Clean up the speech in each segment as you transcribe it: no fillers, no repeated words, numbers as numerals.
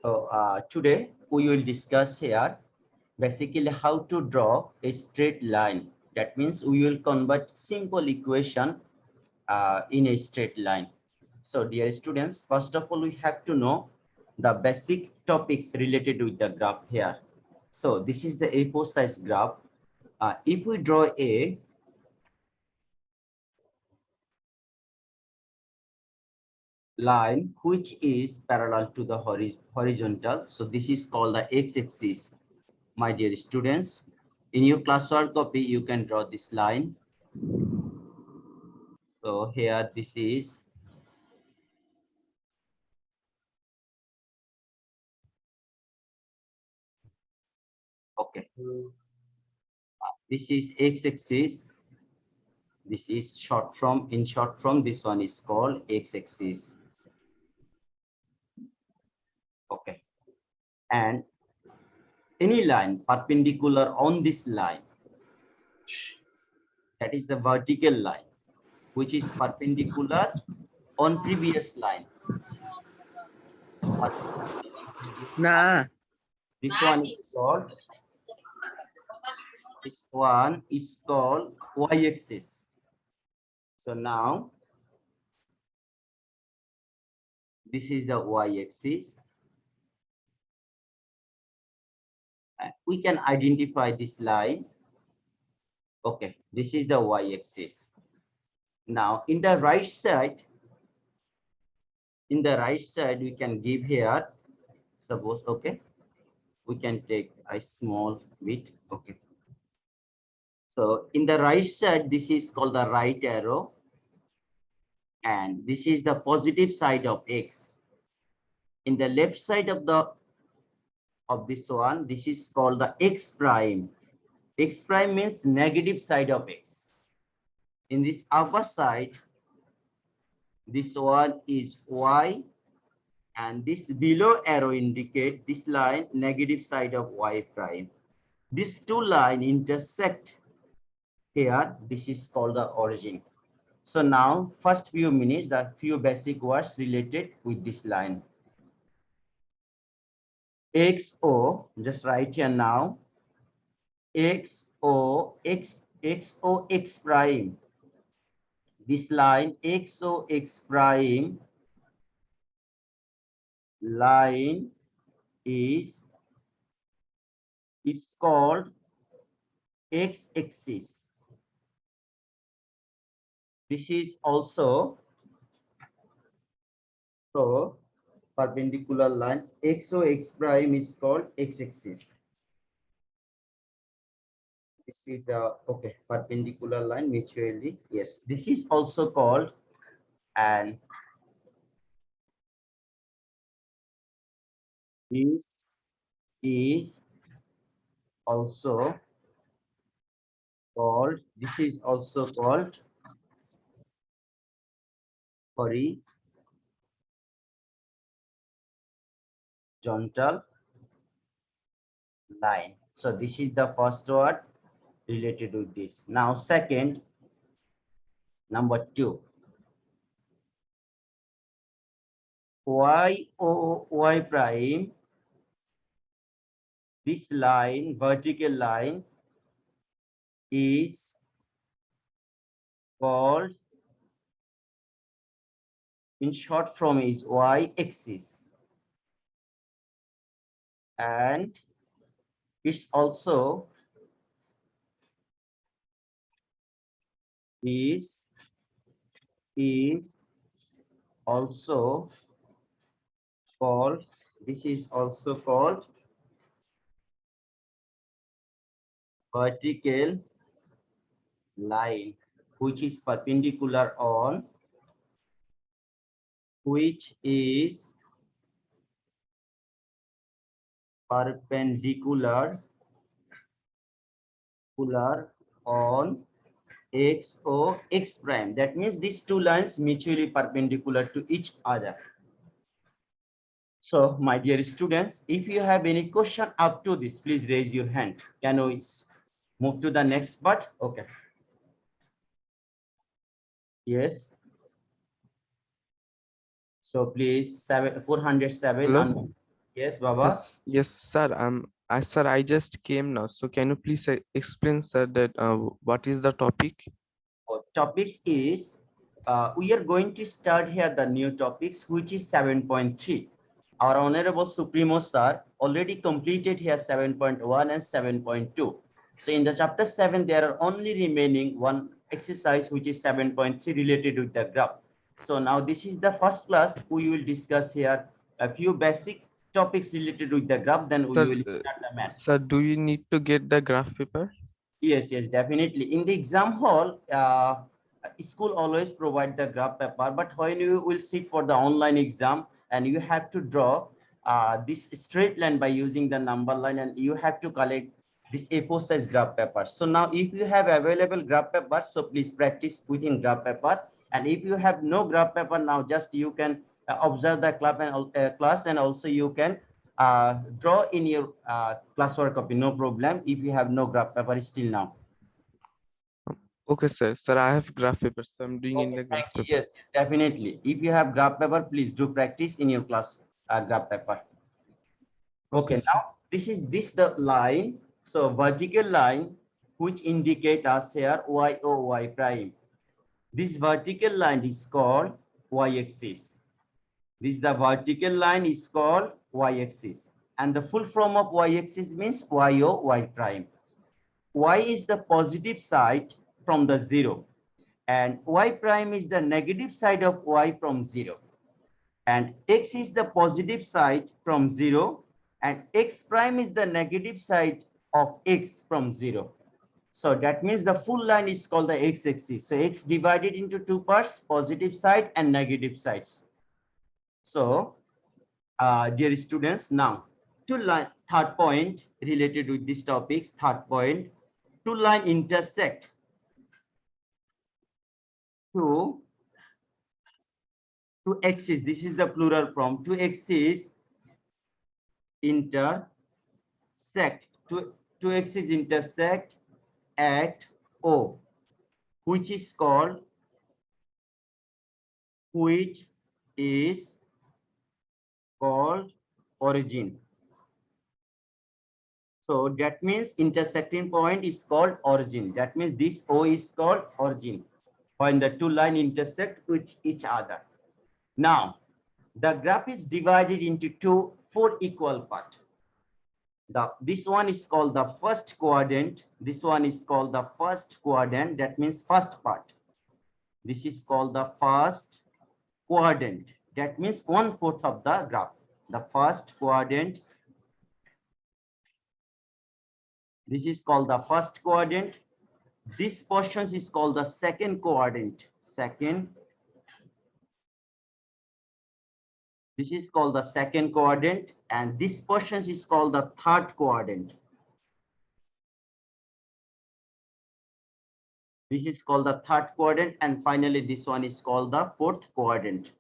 So today we will discuss here basically how to draw a straight line. That means we will convert simple equation in a straight line. So dear students, first of all, we have to know the basic topics related with the graph here. So this is the A4 size graph. If we draw a line which is parallel to the horizontal, so this is called the x-axis. My dear students, in your classwork copy, you can draw this line. So here this is okay. This is x-axis. This is short form. In short form, this one is called x-axis. Okay. And any line perpendicular on this line, that is the vertical line, which is perpendicular on previous line. Nah. This one is called y-axis. So now this is the y-axis. We can identify this line. Okay, this is the y-axis. Now in the right side, we can give here, suppose, okay, we can take a small bit. Okay, so in the right side, this is called the right arrow, and this is the positive side of x. In the left side of this one, this is called the x prime. X prime means negative side of x. In this upper side, this one is y, and this below arrow indicate this line negative side of y prime. These two lines intersect here. This is called the origin. So now first few minutes, the few basic words related with this line. XO, just write here now. XO X prime. This line XO X prime line is called x-axis. This is also so perpendicular line. XO X prime is called x-axis. This is the okay perpendicular line mutually. Yes, this is also called and this is also called. This is also called horizontal line. So this is the first word related with this. Now second, number 2. Y prime, this line, vertical line, is called, in short form is y-axis, and it's also is also called, this is also called vertical line, which is perpendicular on, which is perpendicular on x or x prime. That means these two lines mutually perpendicular to each other. So my dear students, if you have any question up to this, please raise your hand. Can we move to the next part? Okay. Yes. So please 407 Hello. and Yes, Baba. Yes, sir. Sir, I just came now. So can you please explain, sir, that what is the topic? Topics is we are going to start here the new topics, which is 7.3. Our Honorable Supremo Sir already completed here 7.1 and 7.2. So in the chapter 7, there are only remaining one exercise, which is 7.3 related with the graph. So now this is the first class. We will discuss here a few basic topics related with the graph. Then we Sir, will start the maths. sir, do you need to get the graph paper? Yes, definitely. In the exam hall, school always provide the graph paper, but when you will sit for the online exam and you have to draw this straight line by using the number line, and you have to collect this A4 size graph paper. So now if you have available graph paper, so please practice within graph paper. And if you have no graph paper, now just you can observe the class, and also you can draw in your classwork copy, no problem, if you have no graph paper still now. Okay, sir. Sir, I have graph paper, so I'm doing in Okay, the thank graph you. paper. Yes, definitely. If you have graph paper, please do practice in your class graph paper. Okay, Okay, sir. now this the line. So vertical line which indicate us here y o y prime. This vertical line is called y-axis. This the vertical line is called y-axis, and the full form of y-axis means y o y prime. Y is the positive side from the 0, and y prime is the negative side of y from 0, and x is the positive side from 0, and x prime is the negative side of x from 0. So that means the full line is called the x-axis. So x divided into two parts, positive side and negative sides. So dear students, now third point related with these topics. Third point, two line intersect two axes. This is the plural form. Two axes intersect. Two axes intersect at O, which is called origin. So that means intersecting point is called origin. That means this O is called origin when the two lines intersect with each other. Now, the graph is divided into four equal parts. This one is called the first quadrant. This one is called the first quadrant. That means first part. This is called the first quadrant. That means 1/4 of the graph. The first quadrant. This is called the first quadrant. This portion is called the second quadrant. This is called the second quadrant, and this portion is called the third quadrant. This is called the third quadrant, and finally this one is called the fourth quadrant.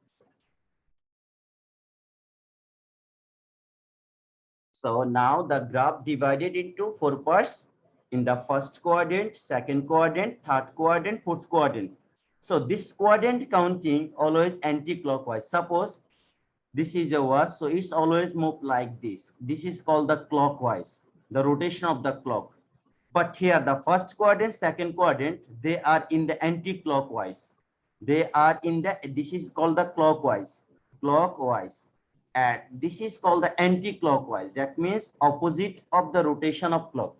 So now the graph divided into four parts. In the first quadrant, second quadrant, third quadrant, fourth quadrant. So this quadrant counting always anti-clockwise. Suppose this is a was, so it's always moved like this. This is called the clockwise, the rotation of the clock. But here the first quadrant, second quadrant, they are in the anti-clockwise. They are in the, this is called the clockwise. And this is called the anti-clockwise. That means opposite of the rotation of clock.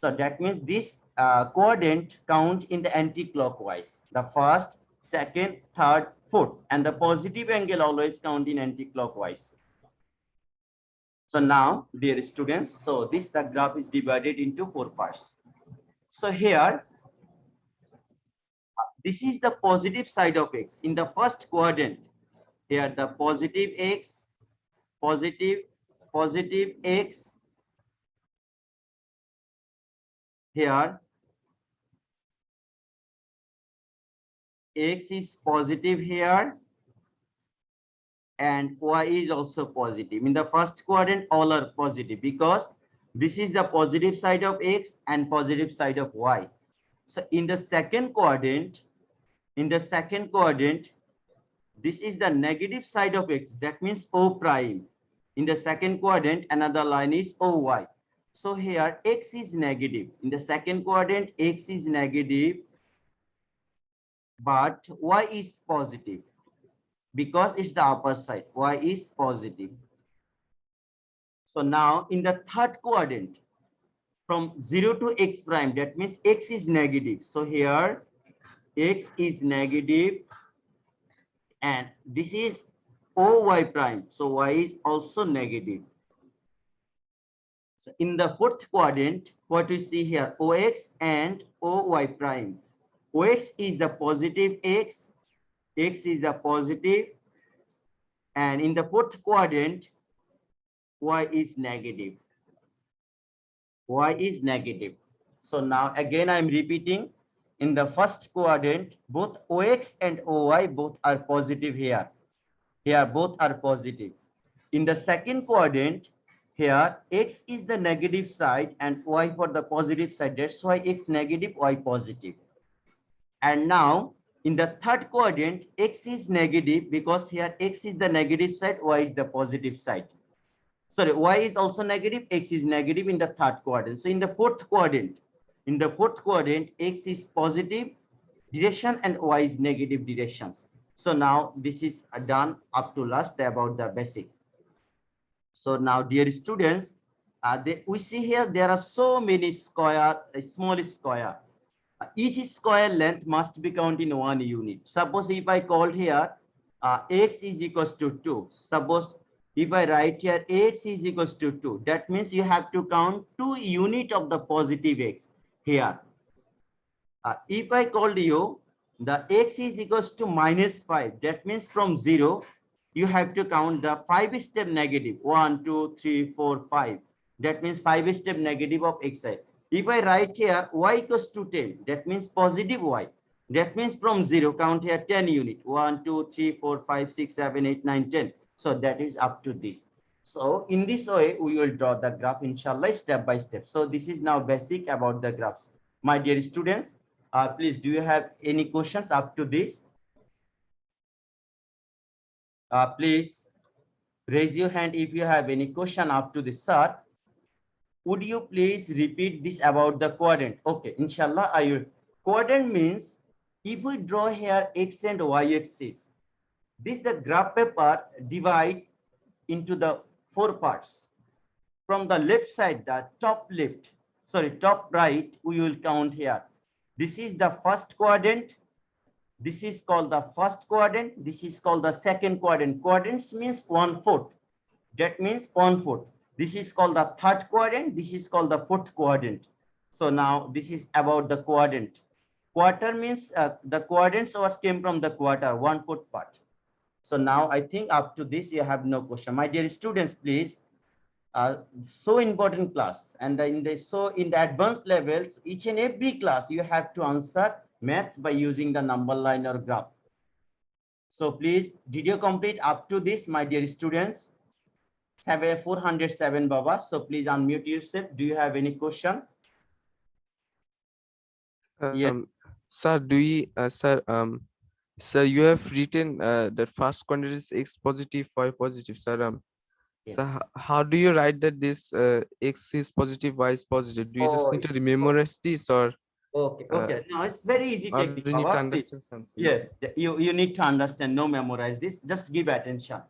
So that means this quadrant count in the anti-clockwise. The first, second, third, fourth, and the positive angle always count in anti-clockwise. So now, dear students, so the graph is divided into four parts. So here, this is the positive side of x. In the first quadrant, here the positive x, positive x. Here, x is positive here, and y is also positive. In the first quadrant, all are positive because this is the positive side of x and positive side of y. So in the second quadrant, this is the negative side of x. That means O prime. In the second quadrant, another line is OY. So here X is negative. In the second quadrant, X is negative, but Y is positive because it's the upper side. Y is positive. So now in the third quadrant, from 0 to X prime, that means X is negative. So here X is negative, and this is OY prime. So Y is also negative. So in the fourth quadrant, what we see here, OX and OY prime. OX is the positive X, X is the positive, and in the fourth quadrant, Y is negative. Y is negative. So now again, I'm repeating, in the first quadrant, both OX and OY both are positive here. Here both are positive. In the second quadrant, here X is the negative side and Y for the positive side. That's why X negative, Y positive. And now in the third quadrant, X is negative because here X is the negative side, Y is the positive side. Sorry, Y is also negative, X is negative in the third quadrant. So in the fourth quadrant, X is positive direction and Y is negative directions. So now this is done up to last about the basic. So now, dear students, we see here there are so many square, small square. Each square length must be counted in 1 unit. Suppose if I called here X is equals to 2. Suppose if I write here X is equals to 2, that means you have to count 2 unit of the positive X here. If I called you the X is equals to -5, that means from 0, you have to count the 5-step negative. 1, 2, 3, 4, 5. That means 5-step negative of Xi. If I write here Y equals to 10, that means positive Y. That means from 0, count here 10 unit. 1, 2, 3, 4, 5, 6, 7, 8, 9, 10. So that is up to this. So in this way, we will draw the graph, inshallah, step by step. So this is now basic about the graphs. My dear students, please, do you have any questions up to this? Please raise your hand if you have any question up to this, sir. Would you please repeat this about the quadrant? Okay, inshallah, I will. Quadrant means if we draw here X and Y axis, this the graph paper divide into the 4 parts. From the left side, the top right, we will count here. This is the first quadrant. This is called the first quadrant. This is called the second quadrant. Quadrants means 1/4. That means 1/4. This is called the third quadrant. This is called the fourth quadrant. So now this is about the quadrant. Quarter means the quadrants came from the quarter, 1/4 part. So now I think up to this you have no question. My dear students, please. So important class, and in the advanced levels, each and every class you have to answer maths by using the number line or graph. So please, did you complete up to this, my dear students? 407 Baba. So please unmute yourself. Do you have any question? Yes. Sir, sir, you have written that first quadrant is X positive, Y positive, sir. Yes. So how do you write that this X is positive, Y is positive? Do you just need to memorize this, or Okay. No, it's very easy or technique, do you need to Baba, understand something? yes, you need to understand, no memorize this, just give attention.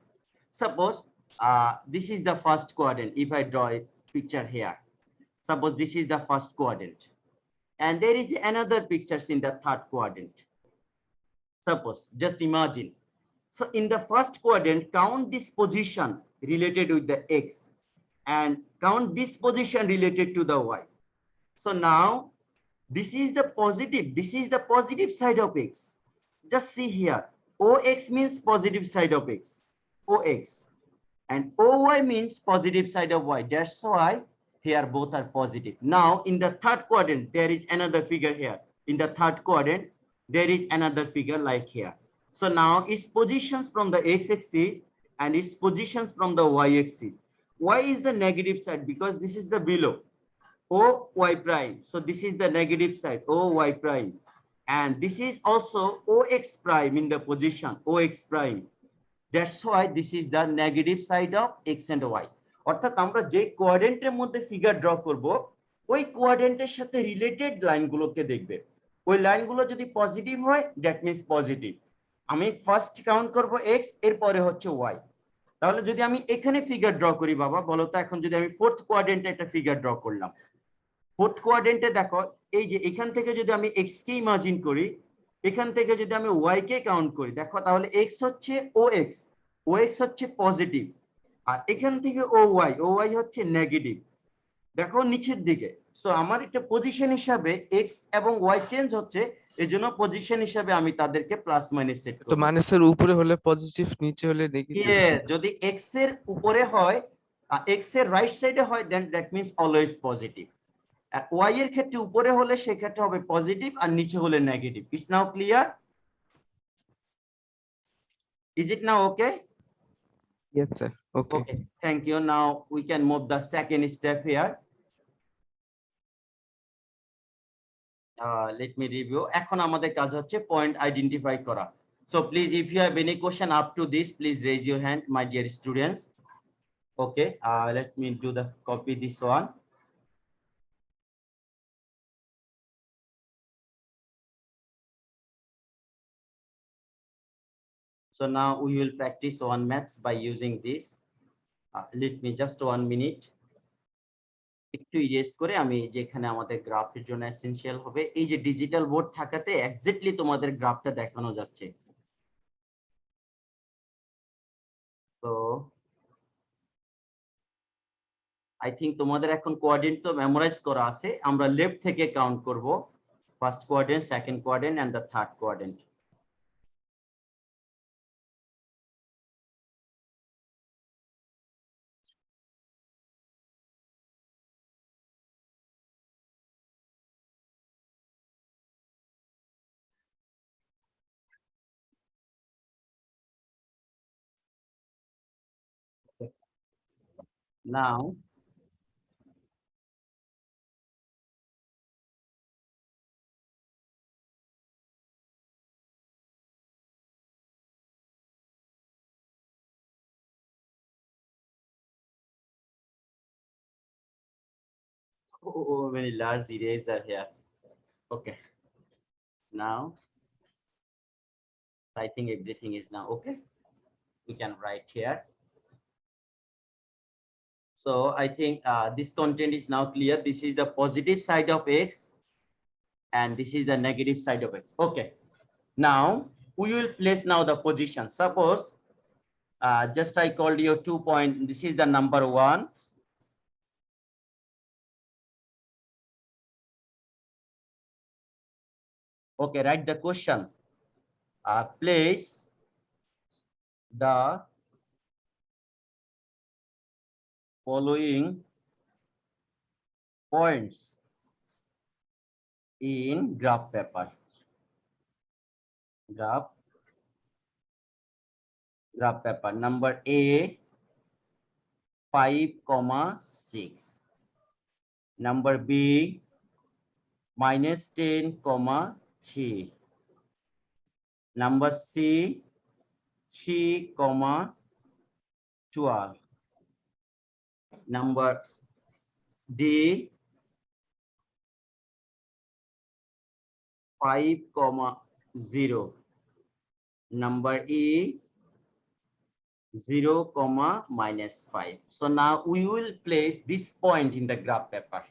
Suppose this is the first quadrant. If I draw a picture here, suppose this is the first quadrant, and there is another pictures in the third quadrant. Suppose, just imagine. So in the first quadrant, count this position related with the X and count this position related to the Y. So now this is the positive side of X. Just see here, OX means positive side of X, OX, and OY means positive side of Y. That's why here both are positive. Now in the third quadrant, there is another figure here. In the third quadrant, there is another figure like here. So now its positions from the X-axis and its positions from the Y-axis. Y is the negative side because this is the below. OY prime. So this is the negative side, OY prime. And this is also OX prime in the position, OX prime. That's why this is the negative side of X and Y. অর্থাৎ আমরা যে কোয়াড্রেন্টের মধ্যে figure draw করব ওই কোয়াড্রেন্টের সাথে related লাইনগুলোকে দেখবে। ওই লাইনগুলো যদি পজিটিভ হয় দ্যাট মিন্স পজিটিভ। আমি ফার্স্ট কাউন্ট করব এক্স, এরপরে হচ্ছে ওয়াই। তাহলে যদি আমি এখানে ফিগার ড্র করি বাবা বলো তো, এখন যদি আমি ফোর্থ কোয়াড্রেন্টে একটা ফিগার ড্র করলাম, ফোর্থ কোয়াড্রেন্টে দেখো এই যে এখান থেকে যদি আমি এক্স কে ইমাজিন করি, এখান থেকে যদি আমি ওয়াই কে কাউন্ট করি, দেখো তাহলে এক্স হচ্ছে ও এক্স হচ্ছে পজিটিভ, আর এখান থেকে ও ওয়াই হচ্ছে নেগেটিভ। দেখো নিচের দিকে। সো আমার একটা পজিশন হিসাবে এক্স এবং ওয়াই চেঞ্জ হচ্ছে, এজন্য পজিশন হিসাবে আমি তাদেরকে প্লাস মাইনাস সেট তো করব। মাইনাসের উপরে হলে পজিটিভ, নিচে হলে নেগেটিভ। যদি এক্স এর উপরে হয়, এক্স এর রাইট সাইডে হয়, then that means always positive. আর ওয়াই এর ক্ষেত্রে উপরে হলে সেক্ষেত্রে হবে পজিটিভ, আর নিচে হলে negative. Is now clear? Is it now okay? Yes, sir. Okay. Okay, thank you. Now we can move the second step here. Let me review. এখন আমাদের কাজ হচ্ছে পয়েন্ট আইডেন্টিফাই করা। So please, if you have any question up to this, please raise your hand, my dear students. Okay, let me do the copy this one. So now we will practice one maths by using this. Let me just 1 minute. একটু erase করে আমি যেখানে আমাদের গ্রাফের জন্য essential হবে, এই যে ডিজিটাল বোর্ড থাকাতে এক্স্যাক্টলি তোমাদের গ্রাফটা দেখানো যাচ্ছে। তো আই থিংক তোমাদের এখন কোঅর্ডিনেট তো মেমোরাইজ করা আছে। আমরা লেফট থেকে কাউন্ট করব, first coordinate, second coordinate and the third coordinate. Now so many large eraser here. Okay, now I think everything is now okay. We can write here. So I think this content is now clear. This is the positive side of x and this is the negative side of x. Okay, now we will place now the position. Suppose just I called you 2 point. This is the number 1. Okay, write the question. Place the following points in graph paper. Graph paper. Number A 5,6. Number B -10,3. Number C 3,12. Number D 5,0. Number E 0, -5. So now we will place this point in the graph paper.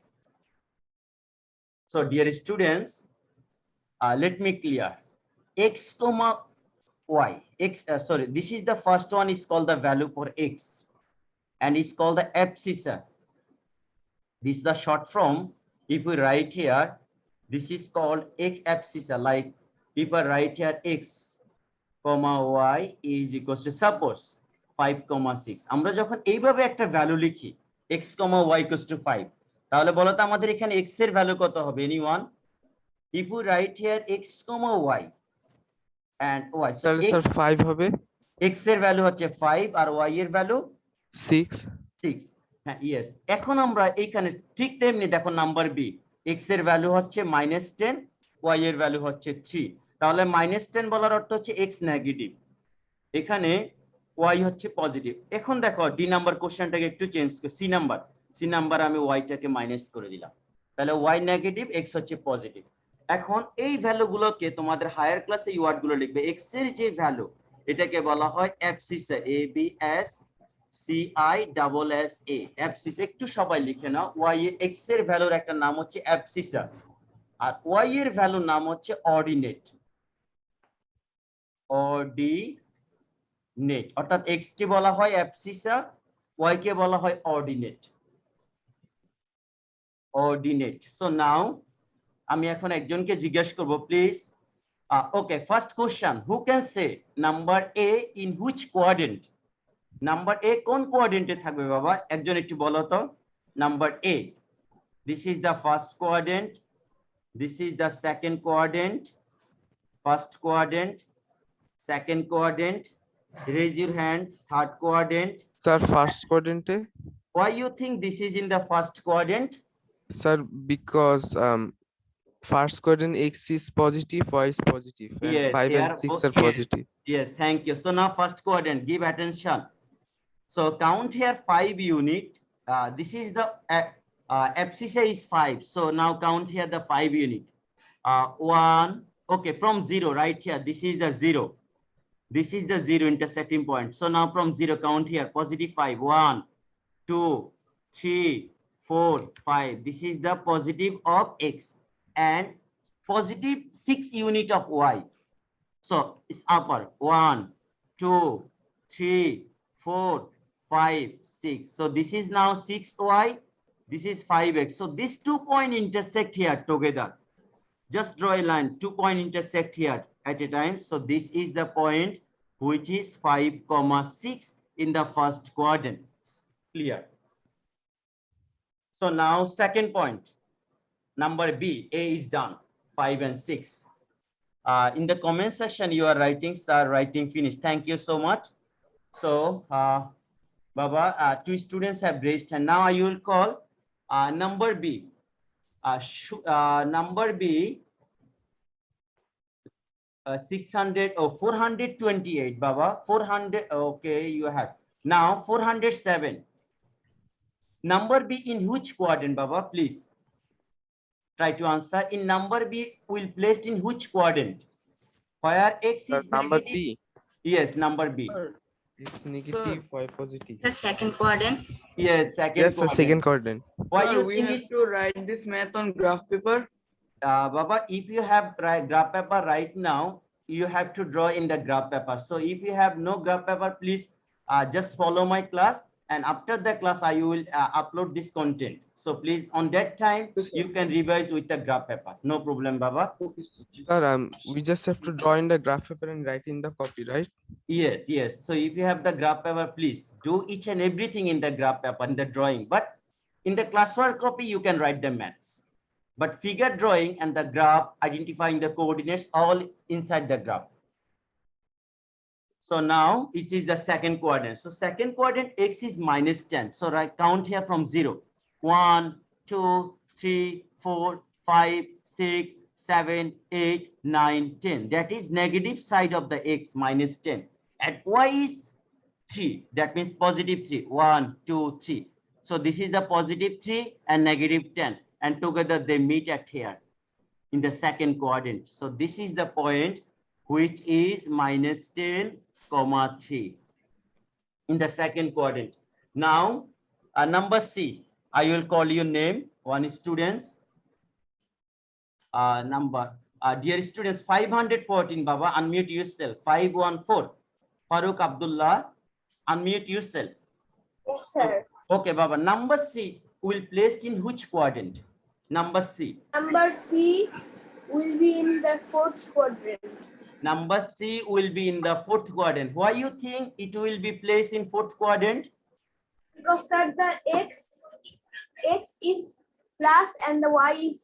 So dear students, let me clear. X, y. Sorry, this is the first one is called the value for x and it's called the abscissa. This is the short form. If we write here, this is called x abscissa. Like if I write here x, y is equals to suppose 5,6. আমরা যখন এইভাবে একটা value লিখি x, y equals to 5, তাহলে বলো তো আমাদের এখানে x এর ভ্যালু কত হবে? Anyone? If we write here x, y and y, so তাহলে স্যার 5 হবে, x এর ভ্যালু হচ্ছে 5 আর y এর ভ্যালু 6। হ্যাঁ, ইয়েস। এখন আমরা এইখানে ঠিক তেমনি দেখো নাম্বার বি, x এর ভ্যালু হচ্ছে -10, y এর ভ্যালু হচ্ছে 3। তাহলে -10 বলার অর্থ হচ্ছে x নেগেটিভ। এখানে ওয়াই হচ্ছে পজিটিভ। এখন দেখো ডি নাম্বার কোশ্চেনটাকে একটু চেঞ্জ করে সি নাম্বার আমি ওয়াইটাকে মাইনাস করে দিলাম, তাহলে ওয়াই নেগেটিভ, এক্স হচ্ছে পজিটিভ। এখন এই ভ্যালুগুলোকে তোমাদের হায়ার ক্লাসে এই ওয়ার্ডগুলো লিখবে। এক্স এর যে ভ্যালু এটাকে বলা হয় abscissa, A B S C I double S A, abscissa. একটু সবাই লিখে নাও, ওয়াই এক্স এর ভ্যালুর একটা নাম হচ্ছে অ্যাবসিসা, আর ওয়াই এর ভ্যালুর নাম হচ্ছে অর্ডিনেট। অর্ডিনেট অর্থাৎ এক্স কে বলা হয় অ্যাবসিসা, ওয়াই কে বলা হয় অর্ডিনেট। অর্ডিনেট। সো নাও আমি এখন একজনকে জিজ্ঞেস করব, please. Okay, first question, who can say number A in which quadrant? Number A কোন কোয়াড্রেন্টে থাকবে বাবা? একজন একটু বলো তো। Number A, this is the first quadrant, this is the second quadrant, first quadrant, second quadrant, raise your hand, third quadrant. Sir, first quadrant. Why you think this is in the first quadrant? Sir, because first quadrant X is positive, Y is positive, and Yes, 5 and here 6 are yes, positive. yes, thank you. So now first quadrant, give attention. So count here 5 unit. This is the abscissa is 5, so now count here the 5 unit. 1, okay, from 0 right here, this is the 0. This is the 0 intersecting point. So now from 0 count here, positive 5, 1, 2, 3, 4, 5. This is the positive of X and positive 6 unit of Y. So it's upper 1, 2, 3, 4, 5, 6. So this is now 6Y. This is 5X. So these 2 points intersect here together. Just draw a line, 2 points intersect here at a time. So this is the point which is 5,6 in the first quadrant. Clear? So now second point, number B, A is done, 5 and 6. In the comment section, you are writing, sir, writing finished. Thank you so much. So, Baba, 2 students have raised hand. Now I will call number B. Number B, 600 or 428, Baba, 400. Okay, you have now 407. Number B in which quadrant, Baba? Please try to answer. In number B will placed in which quadrant? Where X Sir, is number negative. B, Yes, number B. X negative, Y positive. The second quadrant. Yes, second Yes, sir, quadrant. second quadrant. Why Sir, you we think have it's to write this math on graph paper. Baba, if you have graph paper right now, you have to draw in the graph paper. So if you have no graph paper, please just follow my class, and after the class I will upload this content. So please on that time Yes, sir. you can revise with the graph paper. No problem, Baba. Okay, sir. Sir, we just have to draw in the graph paper and write in the copy, right? Yes, yes. So if you have the graph paper, please do each and everything in the graph paper, in the drawing. But in the classwork copy, you can write the maths. But figure drawing and the graph, identifying the coordinates, all inside the graph. So now it is the second quadrant. So second quadrant, X is -10. So right, count here from 0. 1, 2, 3, 4, 5, 6, 7, 8, 9, 10. That is negative side of the X, -10. And Y is 3. That means positive 3. 1, 2, 3. So this is the positive 3 and negative 10. And together they meet at here in the second quadrant. So this is the point which is -10, 3 in the second quadrant. Now number C, I will call your name, one students. Number, dear students, 514, Baba, unmute yourself. 514, Farooq Abdullah, unmute yourself. Yes, sir. Okay, Baba, number C will placed in which quadrant? Number C. Number C will be in the fourth quadrant. Number C will be in the fourth quadrant. Why you think it will be placed in fourth quadrant? Because sir, the X is plus and the Y is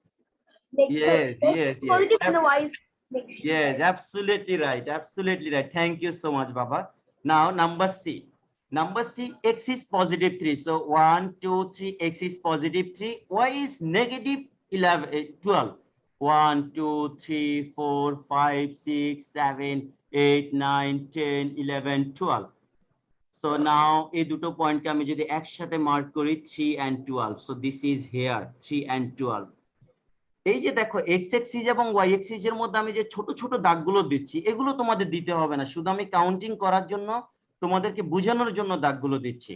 negative. Yes, yes, yes. Positive and the Y is negative. Yes, absolutely right. Absolutely right. Thank you so much, Baba. Now, number C. Number C, X is positive 3. So 1, 2, 3, X is positive 3. Y is negative 12. 1, 2, 3, 4, 5, 6, 7, 8, 9, 10, 11, 12. So now এই দুটো পয়েন্টকে আমি যদি একসাথে mark করি 3 and 12, so this is here 3 and 12. এই যে দেখো x axis এবং ওয়াই এক্সিস এর মধ্যে আমি যে ছোট ছোট দাগগুলো দিচ্ছি এগুলো তোমাদের দিতে হবে না, শুধু আমি কাউন্টিং করার জন্য তোমাদেরকে বোঝানোর জন্য দাগগুলো দিচ্ছি।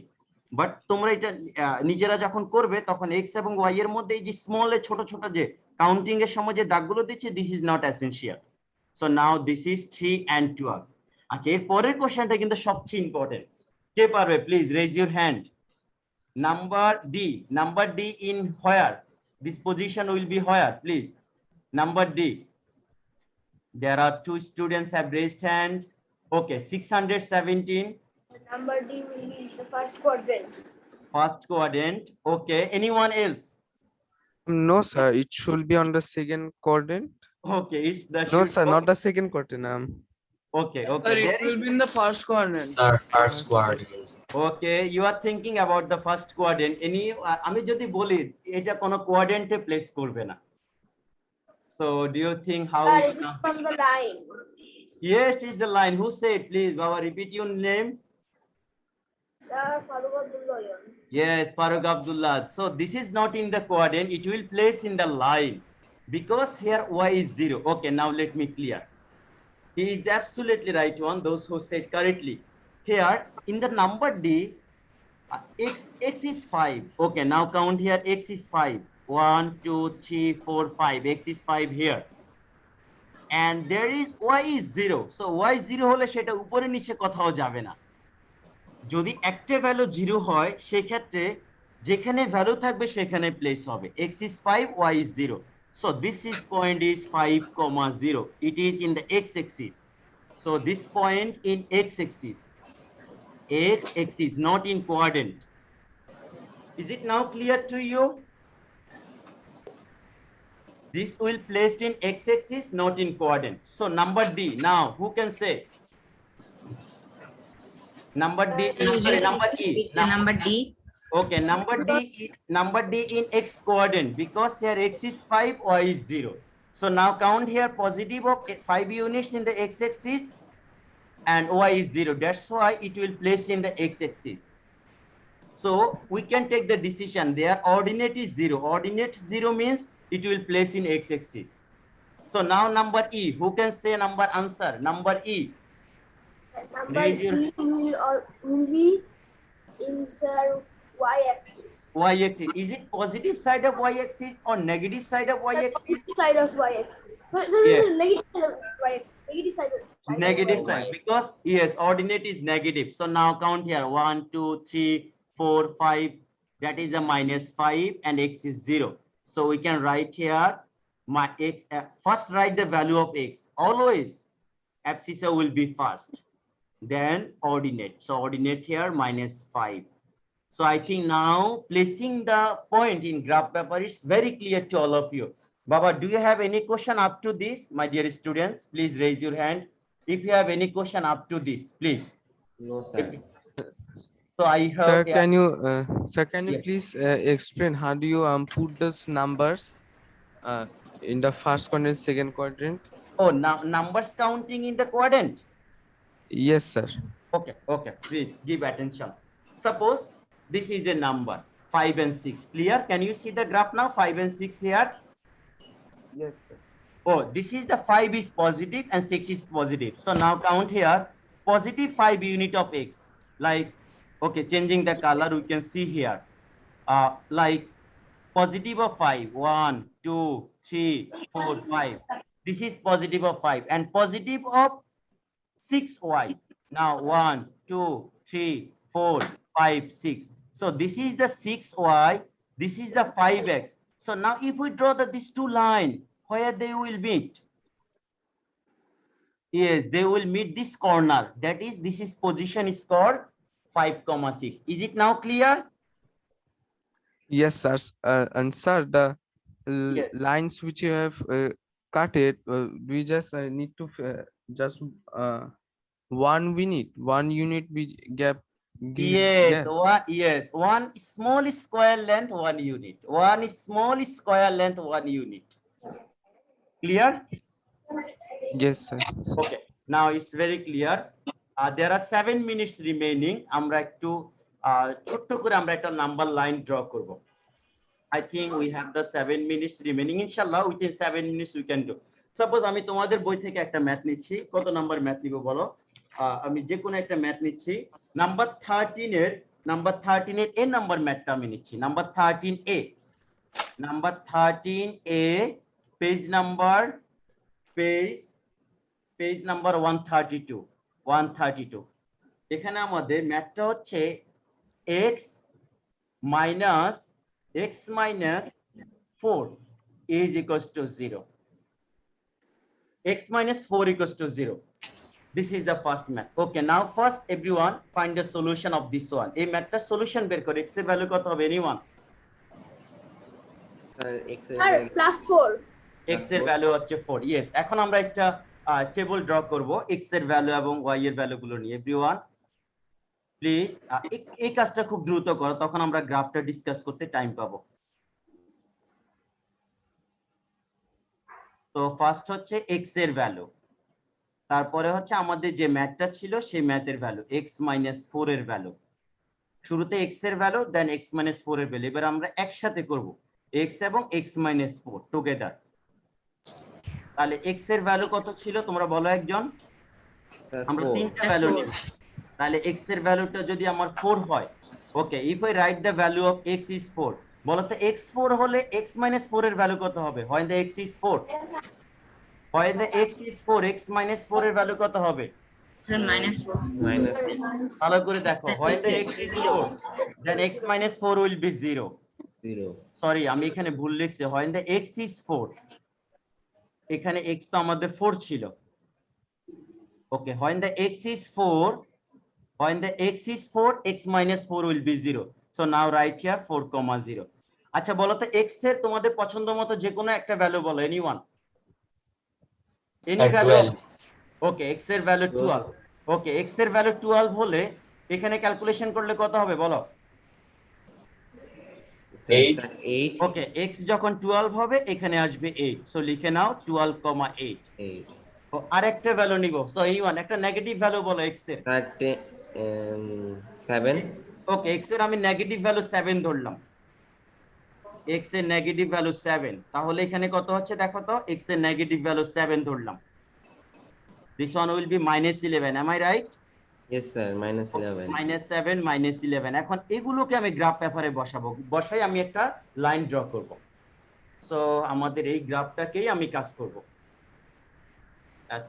বাট তোমরা এটা নিজেরা যখন করবে তখন এক্স এবং ওয়াই এর মধ্যে এই যে স্মল এ ছোট ছোট যে কাউন্টিং এর সময় যে দাগগুলো দিচ্ছি, this is not essential. So now this is 3 and 12. আচ্ছা, এর পরের কোশ্চেনটা কিন্তু সবচেয়ে ইম্পর্টেন্ট। কে পারবে? Please raise your hand. Number D in where? This position will be where, please? Number D. There are 2 students have raised hand. Okay, 617. Number D will be the first quadrant. First quadrant. Okay, anyone else? No, sir. It should be on the second quadrant. Okay, it's the No, sir, not the second quadrant. Okay, Sir, okay. it There will is- be in the first quadrant. Sir, first quadrant. Okay, you are thinking about the first quadrant. Any আমি যদি বলি এটা কোন কোয়াড্রেন্টে place করবে না। So do you think how Sir, we it is gonna- from the line. Yes, it's the line. Who said? Please, Baba, repeat your name. Sir, Farooq Abdullah. Yes, Farooq Abdullah. So this is not in the quadrant, it will place in the line because here y is 0. Okay, now let me clear. He is the absolutely right one, those who said correctly. Here in the number D, x is 5. Okay, now count here, x is 5. 1, 2, 3, 4, 5. X is 5 here. And there is y is 0. So y 0 হলে সেটা উপরে নিচে কোথাও যাবে না। যদি একটা value 0 হয় সেই ক্ষেত্রে যেখানে ভ্যালু থাকবে সেখানে প্লেস হবে। x is 5, y is 0. So this is point is 5, 0. It is in the x axis. So this point in x axis. X axis, not in quadrant. Is it now clear to you? This will placed in x axis, not in quadrant. So number D. Now who can say? Number D, sorry, number E. Number D. Okay, number D in x quadrant, because here x is 5, y is 0. So now count here positive of 5 units in the x axis and y is 0. That's why it will place in the x axis. So we can take the decision there. Ordinate is 0. Ordinate 0 means it will place in x axis. So now number E. Who can say number answer? Number E. Number Raise your- D will be in sir y-axis. Y-axis. Is it positive side of y-axis or negative side of y-axis? Positive side of y-axis. So Yeah. negative side of y-axis. Negative side of Negative y-axis. side, because yes, ordinate is negative. So now count here 1, 2, 3, 4, 5. That is a -5 and x is 0. So we can write here my x. First write the value of x. Always abscissa will be first, then ordinate. So ordinate here -5. So I think now placing the point in graph paper is very clear to all of you. Baba, do you have any question up to this? My dear students, please raise your hand. If you have any question up to this, please. No, sir. So I have. Sir, can you, Yes. please explain how do you put those numbers in the first quadrant, second quadrant? Oh, now numbers counting in the quadrant. Yes, sir. Okay, okay, please give attention. Suppose this is a number 5 and 6. Clear? Can you see the graph now? 5 and 6 here. Yes, sir. Oh, this is the 5 is positive and 6 is positive. So now count here positive 5 unit of x. Like, okay, changing the color, we can see here. Like positive of 5. 1, 2, 3, 4, 5. This is positive of 5 and positive of 6y. Now 1, 2, 3, 4, 5, 6. So this is the 6y. This is the 5x. So now if we draw these two lines, where they will meet? Yes, they will meet this corner. That is, this is position is called 5, 6. Is it now clear? Yes, sir. And sir, the Yes. lines which you have cut it, we just need to just one unit we gap. Yes, gaps. yes, one small square length, 1 unit. One small square length, 1 unit. Clear? Yes, sir. Okay, now it's very clear. there are 7 minutes remaining. আমরা একটু ছোট্ট করে আমরা একটা number line draw করব। I think we have the 7 minutes remaining. Inshallah, within 7 minutes we can do. Suppose আমি তোমাদের বই থেকে একটা ম্যাথ নিচ্ছি। কত নাম্বার ম্যাথ নিব বলো? আমি যে কোনো একটা ম্যাথ নিচ্ছি। নাম্বার 13 এর এ নাম্বার ম্যাথটা আমি নিচ্ছি। Number 13A। Number 13A page number 132। এখানে আমাদের ম্যাথটা হচ্ছে x minus 4 is equals to 0. X minus 4 equals to 0. This is the first math. Okay, now first everyone find the solution of this one. A math solution বের করে x এর value কত হবে anyone? Sir, X Sir, is +4. x এর value হচ্ছে 4। Yes, এখন আমরা একটা টেবিল ড্র করব x এর ভ্যালু এবং y এর ভ্যালুগুলো নিয়ে। এভরিওয়ান প্লিজ এই কাজটা খুব দ্রুত করো, তখন আমরা গ্রাফটা ডিসকাস করতে টাইম পাবো। তো ফার্স্ট হচ্ছে x এর ভ্যালু, তারপরে হচ্ছে আমাদের যে ম্যাথটা ছিল সেই ম্যাথের ভ্যালু x - 4 এর ভ্যালু। শুরুতে x এর ভ্যালু দেন x - 4 এর ভ্যালু। এবার আমরা একসাথে করব x এবং x - 4 টুগেদার। তাহলে x এর ভ্যালু কত ছিল তোমরা বলো একজন? আমরা 4. তিনটা ভ্যালু নিব। তাহলে x এর ভ্যালুটা যদি আমার 4 হয়, okay, if I write the value of x is 4, বলো তো x 4 হলে x - 4 এর ভ্যালু কত হবে? হয় দ্য x ইজ 4, হয় দ্য x ইজ 4, x - 4 এর ভ্যালু কত হবে? Sir, -4. Minus ভালো করে দেখো, হয় the x is 4 then x - 4 will be 0। 0. Sorry, আমি এখানে ভুল লিখছি। হয় দ্য x ইজ 4, এখানে x তো আমাদের 4 ছিল। ওকে, হয় the x is 4, when the x is 4, x minus 4 will be 0. So now write here 4, 0. আচ্ছা বলো তো x এর তোমাদের পছন্দ মতো যে কোনো একটা ভ্যালু বলো, anyone? Any Sir, value? 12. Okay, x এর ভ্যালু 12। Okay, x এর ভ্যালু 12 হলে এখানে ক্যালকুলেশন করলে কত হবে বলো? 8. 8. ওকে, x যখন 12 হবে এখানে আসবে 8। সো লিখে নাও 12,8। 8. তো আরেকটা ভ্যালু নিব। সো anyone একটা নেগেটিভ ভ্যালু বলো x এর। 7. ওকে, x এর আমি নেগেটিভ ভ্যালু 7 ধরলাম। x এর নেগেটিভ ভ্যালু 7, তাহলে এখানে কত হচ্ছে দেখো তো, x এর নেগেটিভ ভ্যালু 7 ধরলাম। This one will be -11, am I right? Yes, sir. -11. -7 -11। এখন এগুলোকে আমি গ্রাফ পেপারে বসাবো, বসাই আমি একটা লাইন ড্র করব। সো আমাদের এই গ্রাফটাকেই আমি কাজ করব।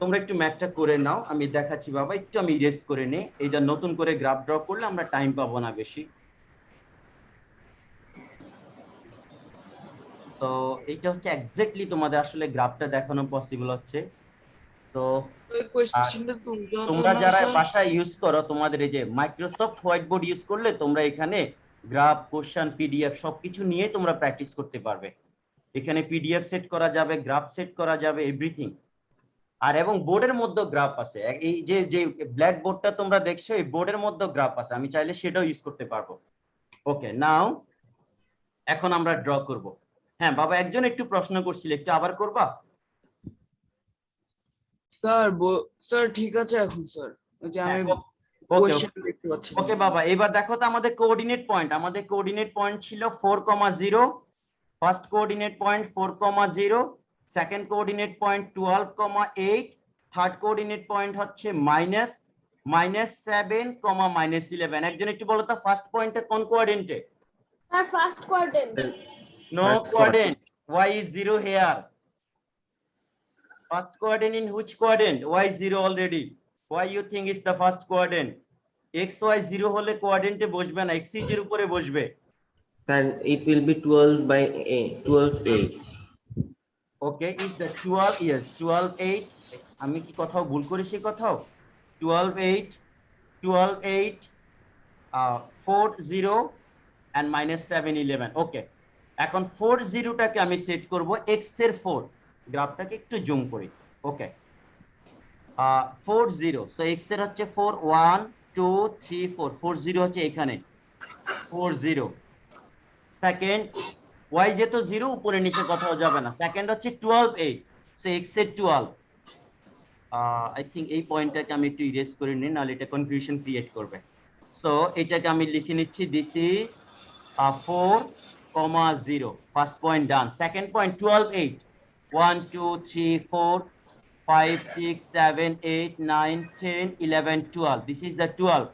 তোমরা একটু ম্যাথটা করে নাও, আমি দেখাচ্ছি বাবা। একটু আমি ইরেজ করে নেই, এইটা নতুন করে গ্রাফ ড্র করলে আমরা টাইম পাবো না বেশি। তো এইটা হচ্ছে এক্স্যাক্টলি তোমাদের আসলে গ্রাফটা দেখানো পসিবল হচ্ছে। সো ওই কোশ্চেনটা তুলতে হতো তোমরা না, যারা স্যার? বাসায় ইউজ করো, তোমাদের এই যে মাইক্রোসফট হোয়াইট বোর্ড ইউজ করলে তোমরা এখানে গ্রাফ, কোশ্চেন, পিডিএফ সবকিছু নিয়ে তোমরা প্র্যাকটিস করতে পারবে। এখানে পিডিএফ সেট করা যাবে, গ্রাফ সেট করা যাবে, এভরিথিং। আর এবং বোর্ডের মধ্যে গ্রাফ আছে, এই যে যে ব্ল্যাক বোর্ডটা তোমরা দেখছো, এই বোর্ডের মধ্যে গ্রাফ আছে, আমি চাইলে সেটাও ইউজ করতে পারবো। ওকে, নাও এখন আমরা ড্র করব। হ্যাঁ বাবা, একজন একটু প্রশ্ন করছিল, একটু আবার করবা? স্যার স্যার ঠিক আছে এখন স্যার, ওই যে আমি ওকে কোশ্চেন দেখতে পাচ্ছি না। ওকে বাবা, এবার দেখো তো আমাদের কোঅর্ডিনেট পয়েন্ট। আমাদের কোঅর্ডিনেট পয়েন্ট ছিল 4, 0। First coordinate point 4, 0। Second coordinate point 12, 8। Third coordinate point হচ্ছে -7, -11। একজন একটু বলো তো ফার্স্ট পয়েন্টে কোন কোঅর্ডিনেটে? Sir, first quadrant. No First quadrant. Why is 0 here? First quadrant in which quadrant? Why 0 already? Why you think it's the first quadrant? X, Y 0 হলে কোয়াড্রেন্টে বসবে না, x এর উপরে বসবে। Sir, it will be 12 by 8. 12, 8. Okay, is the 12, yes, 12, 8. আমি কি কোথাও ভুল করেছি কোথাও? 12, 8, 12, 8, 4, 0 and -7, 11. Okay, এখন 4, 0টাকে আমি সেট করব x এর 4। গ্রাফটাকে একটু জুম করি। ওকে, 4, 0। সো x এর হচ্ছে 4, 1, 2, 3, 4। 4, 0 হচ্ছে এখানে 4, 0। সেকেন্ড, y যেহেতু 0 উপরে নিচে কোথাও যাবে না। সেকেন্ড হচ্ছে 12, 8। সো x এর 12, আই থিঙ্ক এই পয়েন্টটাকে আমি একটু ইরেজ করে নিই, নাহলে এটা কনফিউশন ক্রিয়েট করবে। সো এটাকে আমি লিখে নিচ্ছি, this is 4,0, first point done. Second point 12 8, 1 2 3 4 5 6 7 8 9 10 11 12, this is the 12.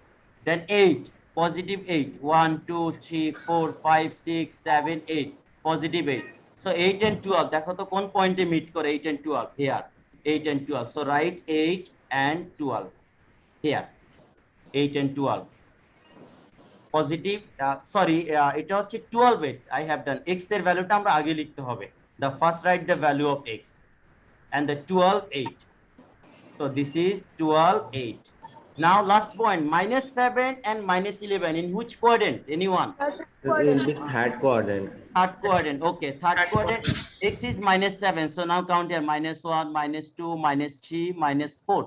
Then 8, positive 8, 1 2 3 4 5 6 7 8, positive 8. So 8 and 12 দেখো তো কোন পয়েন্টে মিট করে 8 and 12, here 8 and 12. So write 8 and 12 here, 8 and 12 positive, sorry এটা হচ্ছে 12 8, I have done x এর ভ্যালুটা আমরা আগে লিখতে হবে, the first write the value of x and the 12 8. So this is 12 8. Now last point, -7 and -11 in which quadrant? Anyone? It will be third quadrant. Third quadrant. Okay, third quadrant. X is -7. So now count here: -1, -2, -3, -4,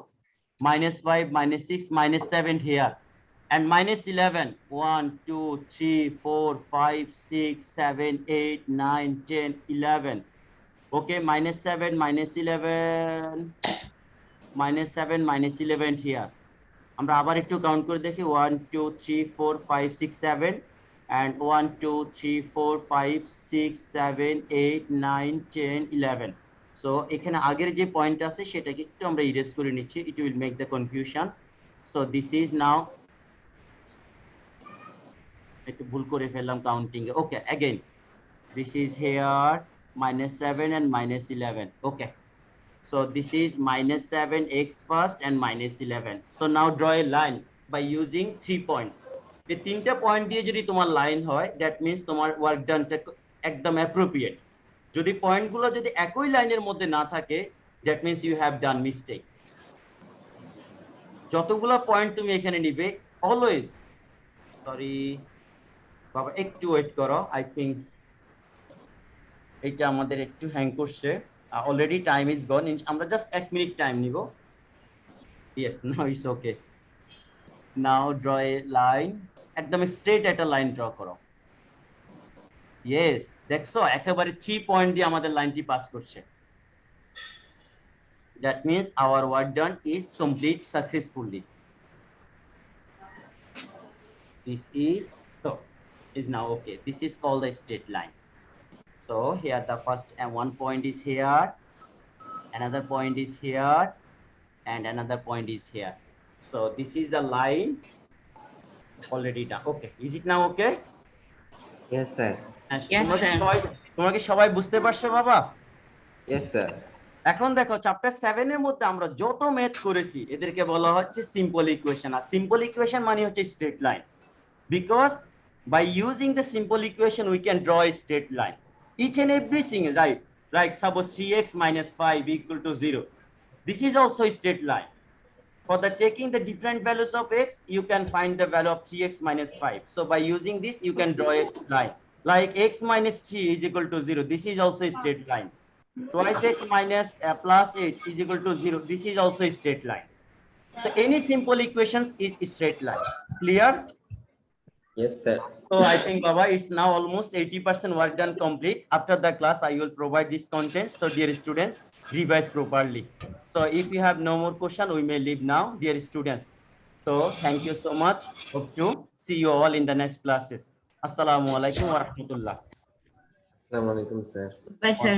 -5, -6, -7 here, and -11. 1 2 3 4 5 6 7 8 9 10 11. Okay, -7, -11, -7, -11 here. আমরা আবার একটু count করে দেখি, 1 2 3 4 5 6 7 and 1 2 3 4 5 6 7 8 9 10 11. So এখানে আগের যে point আছে সেটাকে একটু আমরা ইরেজ করে নিচ্ছি, it will make the confusion. So this is now, একটু ভুল করে ফেললাম counting A. Okay, again this is here -7 and -11. Okay, so this is -7 x first and -11. So now draw a line by using 3 points. এই তিনটা point দিয়ে যদি তোমার line হয়, দ্যাট মিন্স তোমার ওয়ার্ক ডানটা একদম অ্যাপ্রোপ্রিয়েট। যদি পয়েন্টগুলো যদি একই লাইনের মধ্যে না থাকে, that means you have done mistake. যতগুলো পয়েন্ট তুমি এখানে নিবে, অলওয়েজ, সরি বাবা একটু ওয়েট করো, আই থিঙ্ক এটা আমাদের একটু হ্যাং করছে। Already time is gone. আমরা just 1 minute time নিব। Yes, now it's okay. Now draw a line. একদম straight একটা লাইন ড্র করো। Yes, দেখছো একেবারে 3 পয়েন্ট দিয়ে আমাদের লাইনটি পাস করছে। That means our work done is complete successfully. This is now okay. This is called the straight line. So here the first and one point is here, another point is here, and another point is here. So this is the line already done. Okay, is it now okay? Yes, sir. Yes, sir. তোমরা কি সবাই বুঝতে পারছো বাবা? Yes, sir. এখন দেখো chapter 7 এর মধ্যে আমরা যত ম্যাথ করেছি এদেরকে বলা হচ্ছে সিম্পল ইকুয়েশন। আর সিম্পল ইকুয়েশন মানে হচ্ছে straight line, because by using the simple equation we can draw a straight line. Each and everything, right? Like suppose 3x - 5 equal to 0. This is also a straight line. For the taking the different values of x, you can find the value of 3x - 5. So by using this, you can draw a line. Like x - 3 is equal to 0. This is also a straight line. Twice x minus plus 8 is equal to 0. This is also a straight line. So any simple equations is a straight line. Clear? Yes, sir. So I think Baba, it's now almost 80% work done complete. After the class, I will provide this content. So dear students, revise properly. So if you have no more question, we may leave now, dear students. So thank you so much. Hope to see you all in the next classes. Assalamu alaikum wa rahmatullah. Assalamu alaikum, sir. Bye, sir.